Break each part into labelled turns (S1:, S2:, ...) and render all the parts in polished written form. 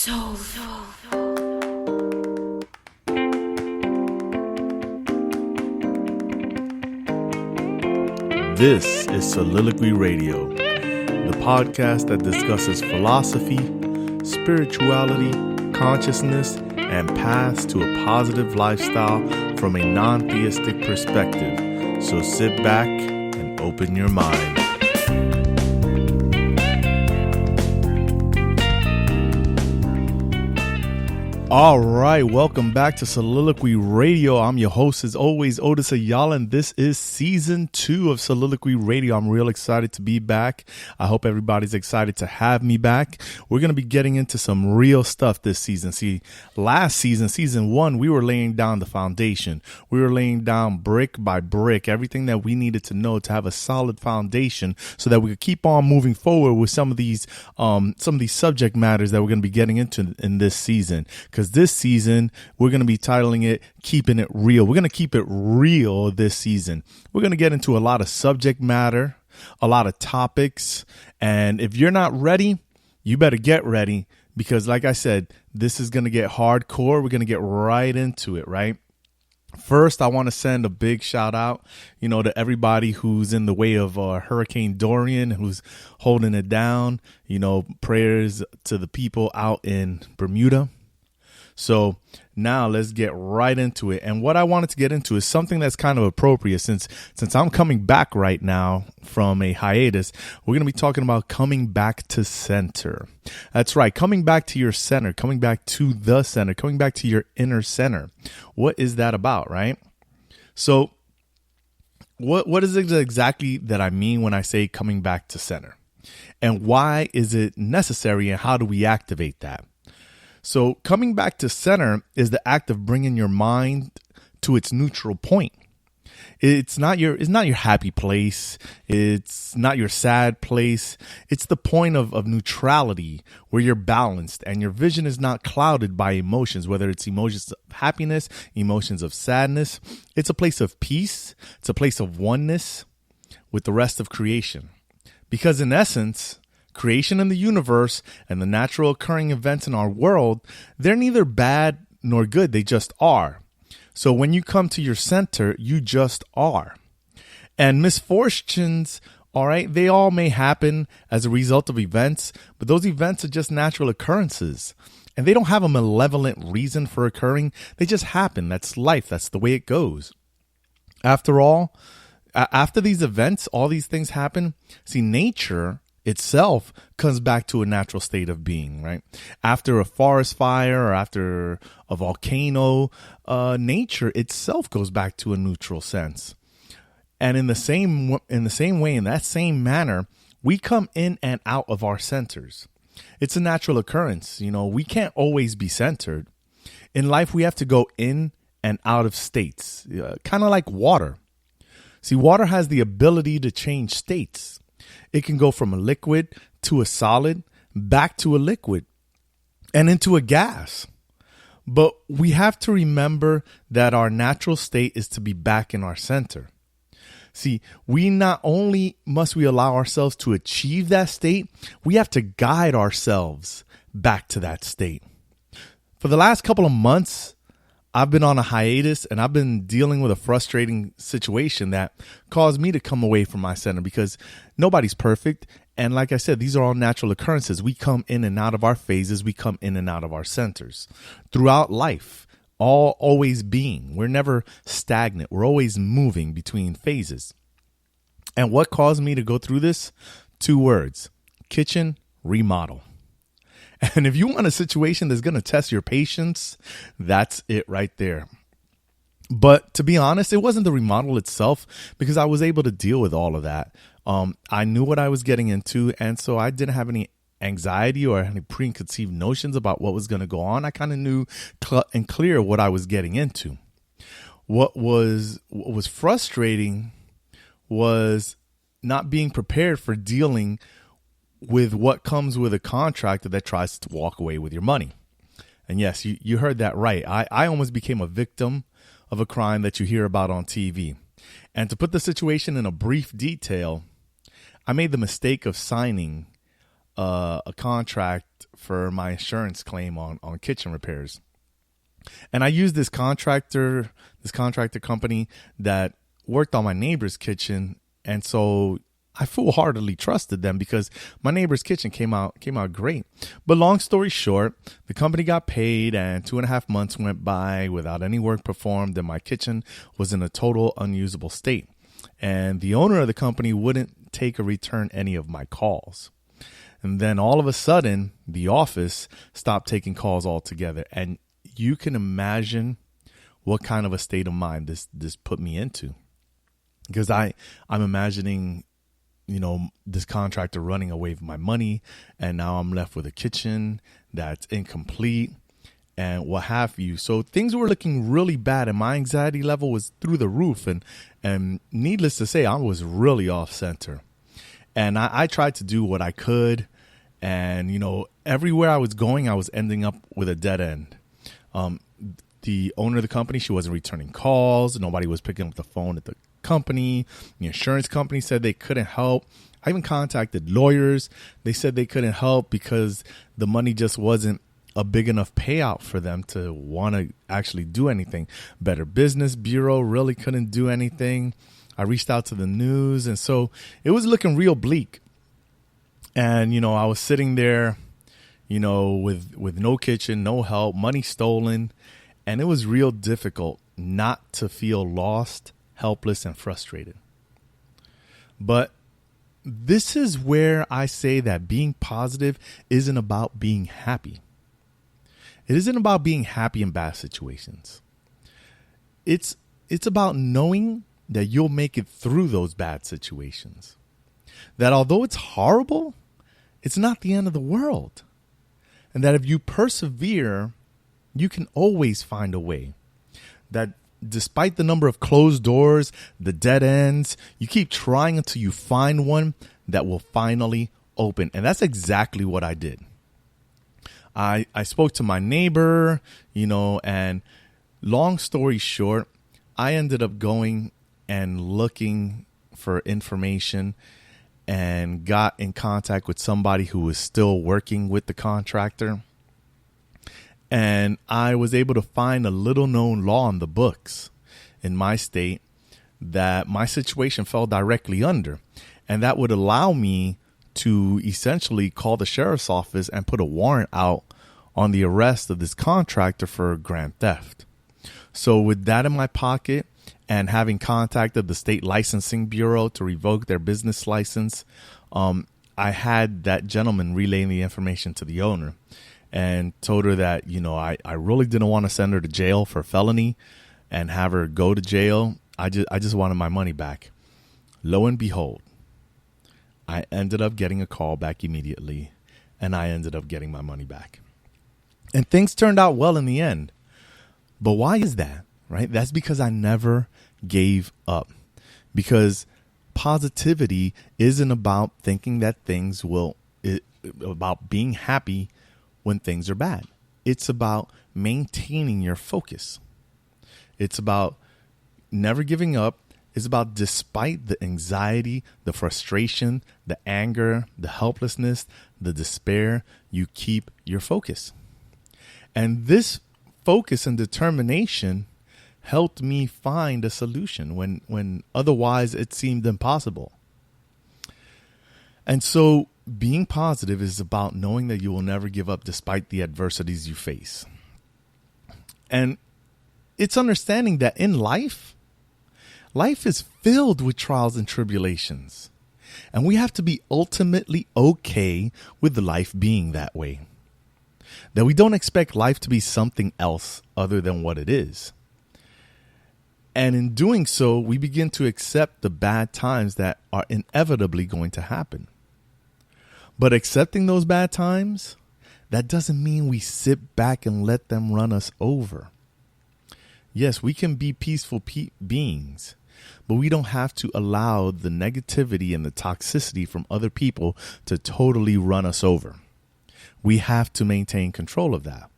S1: This is Soliloquy Radio, the podcast that discusses philosophy, spirituality, consciousness, and paths to a positive lifestyle from a non-theistic perspective. So sit back and open your mind. All right, welcome back to Soliloquy Radio. I'm your host, as always, Otis Ayala, and this is season 2 of Soliloquy Radio. I'm real excited to be back. I hope everybody's excited to have me back. We're going to be getting into some real stuff this season. See, last season, season 1, we were laying down the foundation. We were laying down brick by brick, everything that we needed to know to have a solid foundation so that we could keep on moving forward with some of these subject matters that we're going to be getting into in this season. Because this season, we're going to be titling it Keeping It Real. We're going to keep it real this season. We're going to get into a lot of subject matter, a lot of topics. And if you're not ready, you better get ready. Because like I said, this is going to get hardcore. We're going to get right into it, right? First, I want to send a big shout out, to everybody who's in the way of Hurricane Dorian, who's holding it down. Prayers to the people out in Bermuda. So now let's get right into it. And what I wanted to get into is something that's kind of appropriate since I'm coming back right now from a hiatus. We're going to be talking about coming back to center. That's right. Coming back to your center, coming back to the center, coming back to your inner center. What is that about, right? So what is it exactly that I mean when I say coming back to center? And why is it necessary, and how do we activate that? So coming back to center is the act of bringing your mind to its neutral point. It's not your happy place. It's not your sad place. It's the point of neutrality where you're balanced and your vision is not clouded by emotions, whether it's emotions of happiness, emotions of sadness. It's a place of peace. It's a place of oneness with the rest of creation. Because in essence, creation in the universe and the natural occurring events in our world, they're neither bad nor good. They just are. So when you come to your center, you just are. And misfortunes, all right, they all may happen as a result of events, but those events are just natural occurrences. And they don't have a malevolent reason for occurring. They just happen. That's life. That's the way it goes. After all, after these events, all these things happen. See, nature itself comes back to a natural state of being, right? After a forest fire or after a volcano, nature itself goes back to a neutral sense. And in the same way, in that same manner, we come in and out of our centers. It's a natural occurrence. We can't always be centered. In life, we have to go in and out of states, kind of like water. See, water has the ability to change states. It can go from a liquid to a solid, back to a liquid, and into a gas. But we have to remember that our natural state is to be back in our center. See, we not only must we allow ourselves to achieve that state, we have to guide ourselves back to that state. For the last couple of months, I've been on a hiatus and I've been dealing with a frustrating situation that caused me to come away from my center because nobody's perfect. And like I said, these are all natural occurrences. We come in and out of our phases. We come in and out of our centers throughout life, always being. We're never stagnant. We're always moving between phases. And what caused me to go through this? 2 words: kitchen remodel. And if you want a situation that's going to test your patience, that's it right there. But to be honest, it wasn't the remodel itself because I was able to deal with all of that. I knew what I was getting into. And so I didn't have any anxiety or any preconceived notions about what was going to go on. I kind of knew and clear what I was getting into. What was frustrating was not being prepared for dealing with what comes with a contractor that tries to walk away with your money. And yes, you heard that right. I almost became a victim of a crime that you hear about on TV. And to put the situation in a brief detail, I made the mistake of signing a contract for my insurance claim on kitchen repairs. And I used this contractor company that worked on my neighbor's kitchen. And so I full-heartedly trusted them because my neighbor's kitchen came out great. But long story short, the company got paid and 2.5 months went by without any work performed, and my kitchen was in a total unusable state. And the owner of the company wouldn't take or return any of my calls. And then all of a sudden, the office stopped taking calls altogether. And you can imagine what kind of a state of mind this put me into. Because I'm imagining, this contractor running away with my money, and now I'm left with a kitchen that's incomplete and what have you. So things were looking really bad, and my anxiety level was through the roof. And needless to say, I was really off center. And I tried to do what I could. And, everywhere I was going, I was ending up with a dead end. The owner of the company, she wasn't returning calls. Nobody was picking up the phone at the company. The insurance company said they couldn't help. I even contacted lawyers. They said they couldn't help because the money just wasn't a big enough payout for them to want to actually do anything. Better Business Bureau really couldn't do anything. I reached out to the news, and so it was looking real bleak. And, I was sitting there, with no kitchen, no help, money stolen. And it was real difficult not to feel lost, helpless, and frustrated. But this is where I say that being positive isn't about being happy. It isn't about being happy in bad situations. It's about knowing that you'll make it through those bad situations. That although it's horrible, it's not the end of the world. And that if you persevere, you can always find a way. That despite the number of closed doors, the dead ends, you keep trying until you find one that will finally open. And that's exactly what I did. I spoke to my neighbor, and long story short, I ended up going and looking for information and got in contact with somebody who was still working with the contractor. And I was able to find a little known law in the books in my state that my situation fell directly under. And that would allow me to essentially call the sheriff's office and put a warrant out on the arrest of this contractor for grand theft. So with that in my pocket and having contacted the state licensing bureau to revoke their business license, I had that gentleman relaying the information to the owner and told her that, I really didn't want to send her to jail for felony and have her go to jail. I just wanted my money back. Lo and behold, I ended up getting a call back immediately, and I ended up getting my money back. And things turned out well in the end. But why is that, right? That's because I never gave up. Because positivity isn't about thinking that about being happy when things are bad. It's about maintaining your focus. It's about never giving up. It's about, despite the anxiety, the frustration, the anger, the helplessness, the despair, you keep your focus. And this focus and determination helped me find a solution when otherwise it seemed impossible. And so being positive is about knowing that you will never give up despite the adversities you face. And it's understanding that in life is filled with trials and tribulations. And we have to be ultimately okay with life being that way. That we don't expect life to be something else other than what it is. And in doing so, we begin to accept the bad times that are inevitably going to happen. But accepting those bad times, that doesn't mean we sit back and let them run us over. Yes, we can be peaceful beings, but we don't have to allow the negativity and the toxicity from other people to totally run us over. We have to maintain control of that.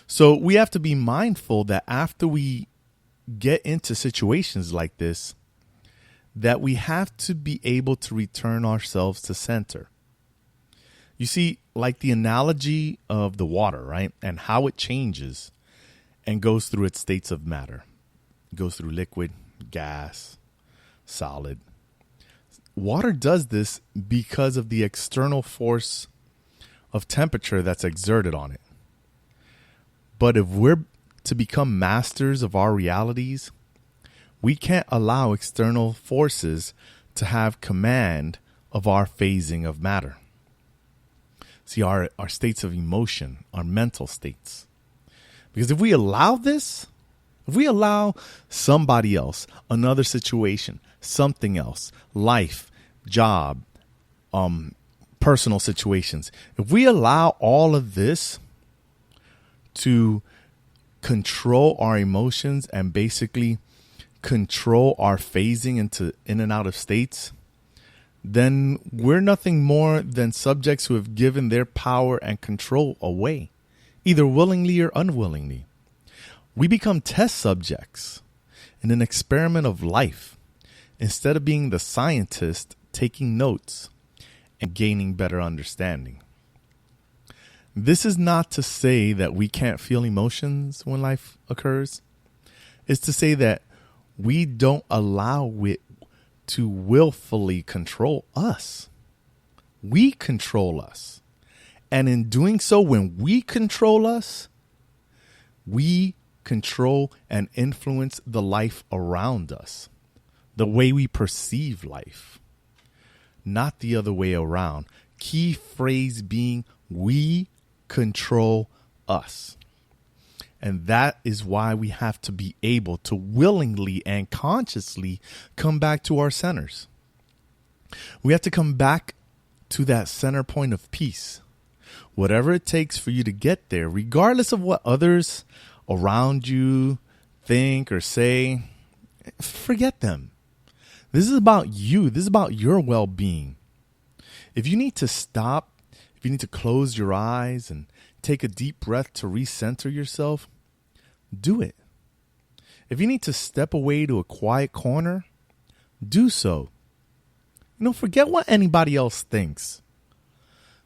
S1: So we have to be mindful that after we get into situations like this, that we have to be able to return ourselves to center. You see, like the analogy of the water, right? And how it changes and goes through its states of matter. It goes through liquid, gas, solid. Water does this because of the external force of temperature that's exerted on it. But if we're to become masters of our realities, we can't allow external forces to have command of our phasing of matter. See, our states of emotion, our mental states. Because if we allow this, if we allow somebody else, another situation, something else, life, job, personal situations, if we allow all of this to control our emotions and basically control our phasing into in and out of states, then we're nothing more than subjects who have given their power and control away, either willingly or unwillingly. We become test subjects in an experiment of life instead of being the scientist taking notes and gaining better understanding. This is not to say that we can't feel emotions when life occurs. It's to say that we don't allow it to willfully control us. We control us. And in doing so, when we control us, we control and influence the life around us, the way we perceive life, not the other way around. Key phrase being, we control us. And that is why we have to be able to willingly and consciously come back to our centers. We have to come back to that center point of peace. Whatever it takes for you to get there, regardless of what others around you think or say, forget them. This is about you. This is about your well-being. If you need to stop, if you need to close your eyes and take a deep breath to recenter yourself, do it. If you need to step away to a quiet corner, do so. Forget what anybody else thinks.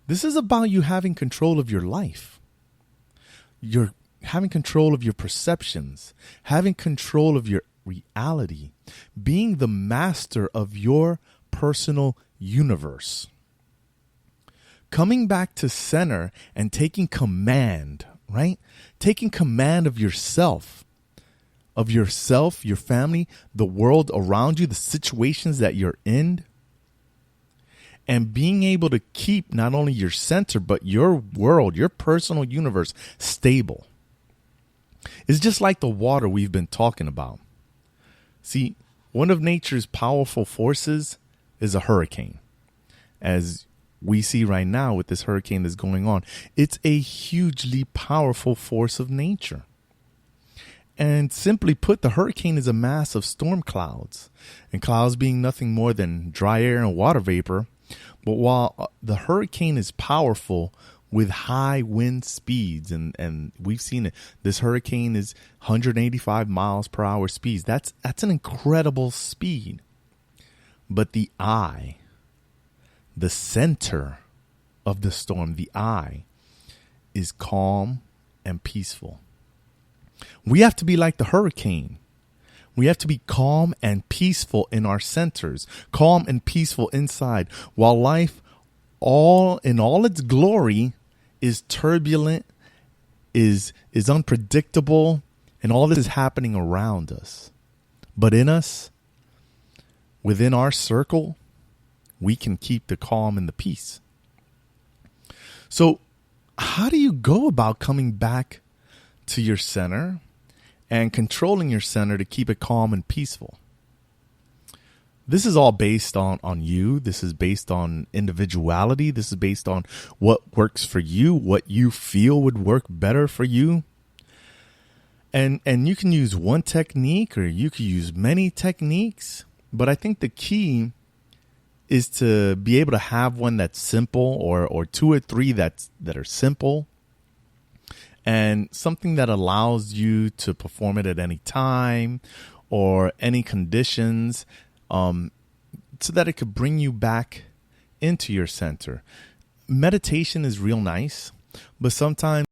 S1: This is about you having control of your life. You're having control of your perceptions, having control of your reality, being the master of your personal universe. Coming back to center and taking command, right? Taking command of yourself, your family, the world around you, the situations that you're in, and being able to keep not only your center, but your world, your personal universe stable. It's just like the water we've been talking about. See, one of nature's powerful forces is a hurricane. As we see right now with this hurricane that's going on, it's a hugely powerful force of nature. And simply put, the hurricane is a mass of storm clouds, and clouds being nothing more than dry air and water vapor. But while the hurricane is powerful with high wind speeds, and we've seen it, this hurricane is 185 miles per hour speeds. That's an incredible speed. But the eye, the center of the storm, the eye, is calm and peaceful. We have to be like the hurricane. We have to be calm and peaceful in our centers, calm and peaceful inside, while life, in all its glory, is turbulent, is unpredictable, and all this is happening around us. But in us, within our circle, we can keep the calm and the peace. So how do you go about coming back to your center and controlling your center to keep it calm and peaceful? This is all based on you. This is based on individuality. This is based on what works for you, what you feel would work better for you. And you can use one technique or you can use many techniques. But I think the key is to be able to have one that's simple, or two or three that are simple, and something that allows you to perform it at any time or any conditions, so that it could bring you back into your center. meditation is real nice, but sometimes